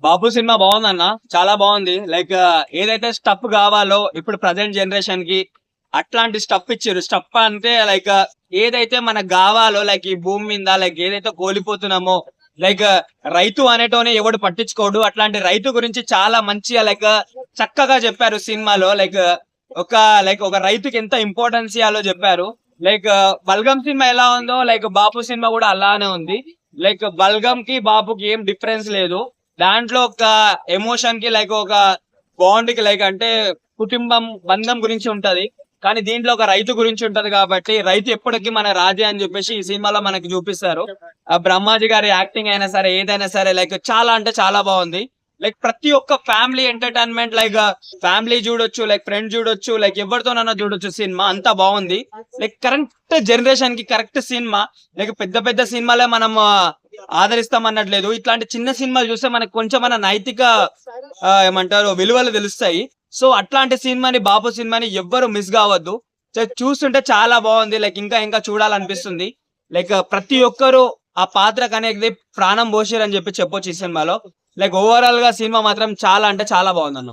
బాబు cinema బాగుందన్న, చాలా బాగుంది. లైక్ ఏదైతే స్టఫ్ కావాలో ఇప్పుడు ప్రజెంట్ జనరేషన్ కి అట్లాంటి స్టఫ్ ఇచ్చారు. స్టఫ్ అంటే లైక్ ఏదైతే మనకు కావాలో, లైక్ ఈ భూమి మీద లైక్ ఏదైతే కోల్పోతున్నామో, లైక్ రైతు అనేటోనే ఎవడు పట్టించుకోడు. అట్లాంటి రైతు గురించి చాలా మంచిగా లైక్ చక్కగా చెప్పారు సినిమాలో. లైక్ ఒక రైతుకి ఎంత ఇంపార్టెన్స్ ఇవ్వాలో చెప్పారు. లైక్ బల్గం సినిమా ఎలా ఉందో లైక్ బాపు సినిమా కూడా అలానే ఉంది. లైక్ బల్గం కి బాపుకి ఏం డిఫరెన్స్ లేదు. దాంట్లో ఒక ఎమోషన్ కి లైక్ ఒక బాండ్ కి లైక్ అంటే కుటుంబం బంధం గురించి ఉంటది. కానీ దీంట్లో ఒక రైతు గురించి ఉంటది కాబట్టి రైతు ఎప్పటికీ మన రాజే అని చెప్పేసి ఈ సినిమాలో మనకి చూపిస్తారు. ఆ బ్రహ్మాజీ గారి యాక్టింగ్ అయినా సరే ఏదైనా సరే లైక్ చాలా అంటే చాలా బాగుంది. లైక్ ప్రతి ఒక్క ఫ్యామిలీ ఎంటర్టైన్మెంట్, లైక్ ఫ్యామిలీ చూడొచ్చు, లైక్ ఫ్రెండ్ చూడొచ్చు, లైక్ ఎవరితోనన్నా చూడొచ్చు. సినిమా అంతా బాగుంది. లైక్ కరెక్ట్ జనరేషన్ కి కరెక్ట్ సినిమా. లైక్ పెద్ద పెద్ద సినిమాలే మనం ఆదరిస్తాం అన్నట్లేదు. ఇట్లాంటి చిన్న సినిమాలు చూస్తే మనకు కొంచెం మన నైతిక ఏమంటారు విలువలు తెలుస్తాయి. సో అట్లాంటి సినిమాని, బాబు సినిమాని ఎవ్వరు మిస్ కావద్దు. చూస్తుంటే చాలా బాగుంది. లైక్ ఇంకా ఇంకా చూడాలనిపిస్తుంది. లైక్ ప్రతి ఒక్కరు ఆ పాత్రకు అనేది ప్రాణం పోసారని చెప్పొచ్చు ఈ సినిమాలో. లైక్ ఓవరాల్ గా సినిమా మాత్రం చాలా అంటే చాలా బాగుంది అన్న.